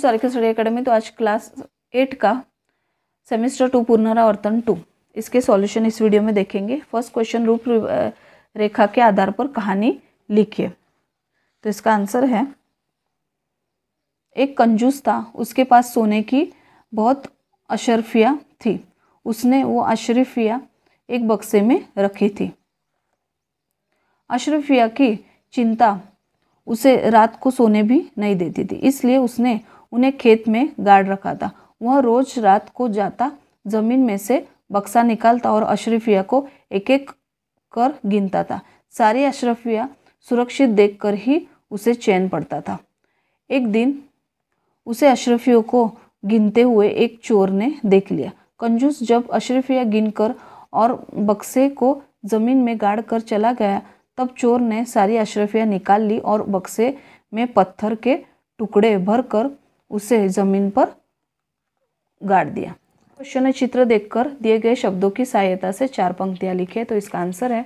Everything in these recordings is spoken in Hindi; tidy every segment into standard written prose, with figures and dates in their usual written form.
सारखी स्टडी एकेडमी। तो आज क्लास 8 का सेमेस्टर 2 पुनरावर्तन 2 इसके सॉल्यूशन इस वीडियो में देखेंगे। फर्स्ट क्वेश्चन, रूप रेखा के आधार पर कहानी लिखिए। तो इसका आंसर है, एक कंजूस था, उसके पास सोने की बहुत अशरफियाँ थी। उसने वो अशरफियाँ एक बक्से में रखी थी। अशरफिया की चिंता उसे रात को सोने भी नहीं देती थी, इसलिए उसने उन्हें खेत में गाड़ रखा था। वह रोज रात को जाता, जमीन में से बक्सा निकालता और अशरफिया को एक एक कर गिनता था। सारी अशरफिया सुरक्षित देखकर ही उसे चैन पड़ता था। एक दिन उसे अशरफियों को गिनते हुए एक चोर ने देख लिया। कंजूस जब अशरफिया गिनकर और बक्से को जमीन में गाड़ कर चला गया, तब चोर ने सारी अशरफियाँ निकाल ली और बक्से में पत्थर के टुकड़े भरकर उसे जमीन पर गाड़ दिया। क्वेश्चन है, चित्र देखकर दिए गए शब्दों की सहायता से 4 पंक्तियाँ लिखे। तो इसका आंसर है,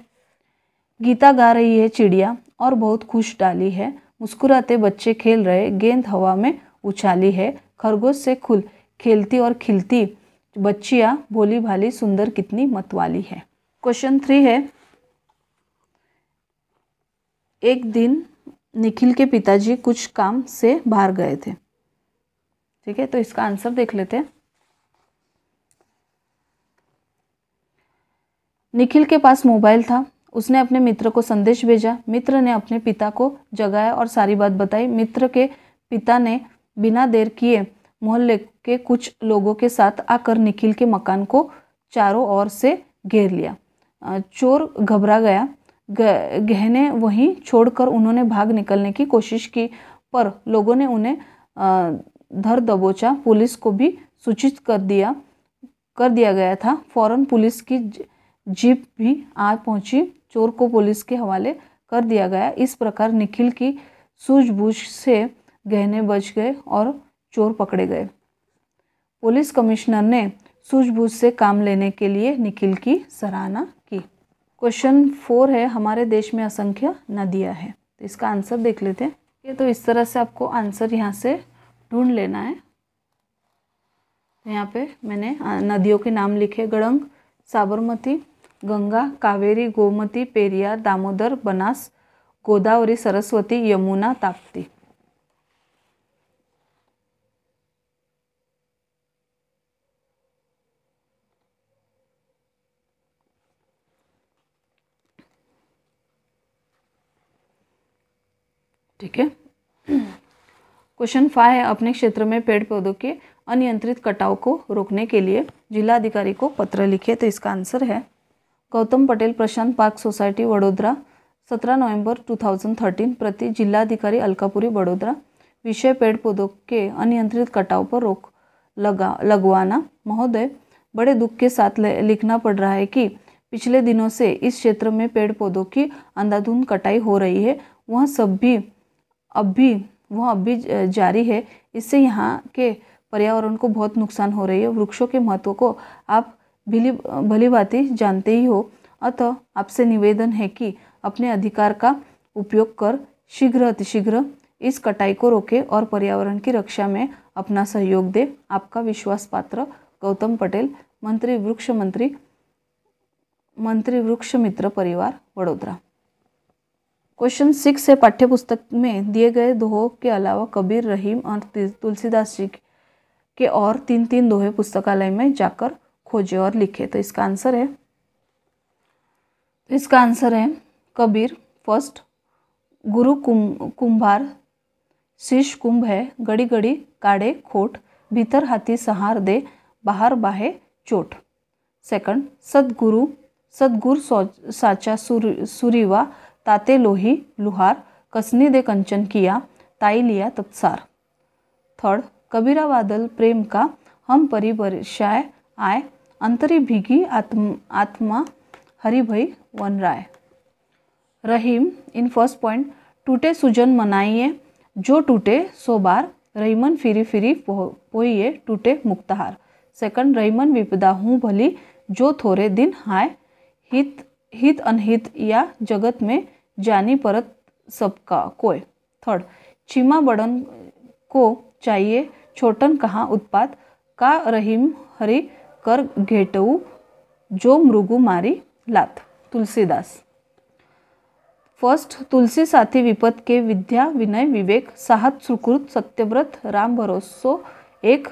गीता गा रही है चिड़िया और बहुत खुश डाली है, मुस्कुराते बच्चे खेल रहे, गेंद हवा में उछाली है, खरगोश से खेलती और खिलती बच्चियाँ, भोली भाली सुंदर कितनी मतवाली है। क्वेश्चन 3 है, एक दिन निखिल के पिताजी कुछ काम से बाहर गए थे। ठीक है, तो इसका आंसर देख लेते हैं। निखिल के पास मोबाइल था। उसने अपने मित्र को संदेश भेजा। मित्र ने अपने पिता को जगाया और सारी बात बताई। मित्र के पिता ने बिना देर किए मोहल्ले के कुछ लोगों के साथ आकर निखिल के मकान को चारों ओर से घेर लिया। चोर घबरा गया। गहने वहीं छोड़कर उन्होंने भाग निकलने की कोशिश की, पर लोगों ने उन्हें धर दबोचा। पुलिस को भी सूचित कर दिया गया था। फौरन पुलिस की जीप भी आ पहुंची। चोर को पुलिस के हवाले कर दिया गया। इस प्रकार निखिल की सूझबूझ से गहने बच गए और चोर पकड़े गए। पुलिस कमिश्नर ने सूझबूझ से काम लेने के लिए निखिल की सराहना की। क्वेश्चन 4 है, हमारे देश में असंख्य नदियां हैं। तो इसका आंसर देख लेते हैं। ये तो इस तरह से आपको आंसर यहाँ से ढूंढ लेना है। यहाँ पे मैंने नदियों के नाम लिखे, गड़ंग, साबरमती, गंगा, कावेरी, गोमती, पेरियार, दामोदर, बनास, गोदावरी, सरस्वती, यमुना, ताप्ती। ठीक है। क्वेश्चन 5 है, अपने क्षेत्र में पेड़ पौधों के अनियंत्रित कटाव को रोकने के लिए जिलाधिकारी को पत्र लिखे। तो इसका आंसर है, गौतम पटेल, प्रशांत पार्क सोसाइटी, वडोदरा, 17 नवंबर 2013, प्रति जिलाधिकारी अलकापुरी, वडोदरा। विषय, पेड़ पौधों के अनियंत्रित कटाव पर रोक लगवाना। महोदय, बड़े दुख के साथ लिखना पड़ रहा है कि पिछले दिनों से इस क्षेत्र में पेड़ पौधों की अंधाधुंध कटाई हो रही है। वह अब भी जारी है। इससे यहाँ के पर्यावरण को बहुत नुकसान हो रही है। वृक्षों के महत्व को आप भली भांति जानते ही हो, अतः आपसे निवेदन है कि अपने अधिकार का उपयोग कर अतिशीघ्र इस कटाई को रोके और पर्यावरण की रक्षा में अपना सहयोग दे। आपका विश्वास पात्र गौतम पटेल, मंत्री वृक्ष मित्र परिवार, वडोदरा। क्वेश्चन 6 है, पाठ्यपुस्तक में दिए गए दोहों के अलावा कबीर, रहीम और तुलसीदास जी के और 3 दोहे पुस्तकालय में जाकर खोजे और लिखे। तो इसका आंसर है कबीर। फर्स्ट, गुरु कुंभार, शीश कुंभ है, गड़ी गड़ी काढ़े खोट, भीतर हाथी सहार दे, बाहर बाहे चोट। सेकंड, सदगुरु साचा सुरीवा, ताते लोही लुहार, कसनी दे कंचन किया, ताई लिया तत्सार। थर्ड, कबीरा बादल प्रेम का, हम परी बरसाए आए, अंतरी भीगी आत्मा हरि भई वन राय। रहीम, इन फर्स्ट पॉइंट, टूटे सुजन मनाइए, जो टूटे सो बार, रहीमन फिरी फिरी पोइए, टूटे मुक्तहार। सेकंड, रहीमन विपदा हूँ भली, जो थोड़े दिन हाय, हित अनहित या जगत में जानी परत सबका कोय। थर्ड, चीमा बड़न को चाहिए छोटन कहाँ उत्पात का रहीम हरि कर घेटऊ जो मृगु मारी लात। तुलसीदास। फर्स्ट, तुलसी साथी विपत के विद्या विनय विवेक साहत सुकृत सत्यव्रत राम भरोसो एक।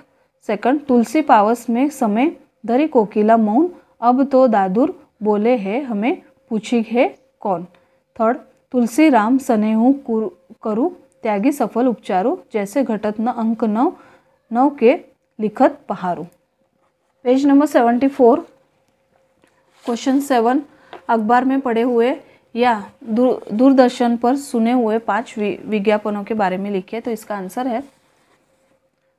सेकंड, तुलसी पावस में समय धरी कोकिला मौन अब तो दादुर बोले है हमें पूछी है कौन। थर्ड, तुलसी राम स्नेहु करु त्यागी सफल उपचारु जैसे घटत न अंक नव के लिखत पहारू। Page number 74। क्वेश्चन 7, अखबार में पढ़े हुए या दूरदर्शन पर सुने हुए 5 विज्ञापनों के बारे में लिखिए। तो इसका आंसर है,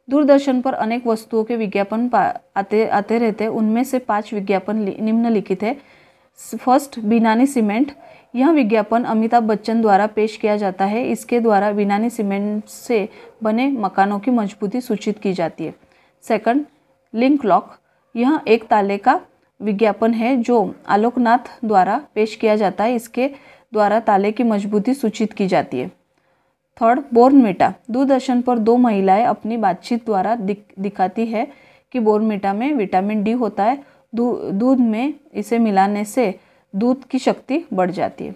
दूरदर्शन पर अनेक वस्तुओं के विज्ञापन आते रहते हैं। उनमें से 5 विज्ञापन निम्नलिखित है। फर्स्ट, बिनानी सीमेंट। यह विज्ञापन अमिताभ बच्चन द्वारा पेश किया जाता है। इसके द्वारा बिनानी सीमेंट से बने मकानों की मजबूती सूचित की जाती है। Second, link lock. यह एक ताले का विज्ञापन है जो आलोकनाथ द्वारा पेश किया जाता है। इसके द्वारा ताले की मजबूती सूचित की जाती है। Third, Bournvita. दूरदर्शन पर 2 महिलाएं अपनी बातचीत द्वारा दिखाती है कि बोर्नविटा में विटामिन डी होता है। दूध में इसे मिलाने से दूध की शक्ति बढ़ जाती है।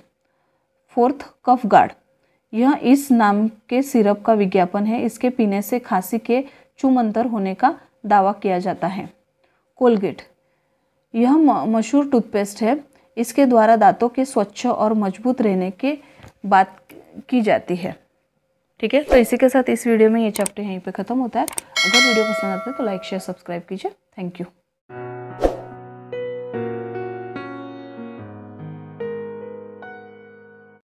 फोर्थ, कफ गार्ड। यह इस नाम के सिरप का विज्ञापन है। इसके पीने से खांसी के छूमंतर होने का दावा किया जाता है। कोलगेट। यह मशहूर टूथपेस्ट है। इसके द्वारा दांतों के स्वच्छ और मजबूत रहने की बात की जाती है। ठीक है, तो इसी के साथ इस वीडियो में ये चैप्टर यहीं पे ख़त्म होता है। अगर वीडियो पसंद आता है तो लाइक शेयर सब्सक्राइब कीजिए। Thank you.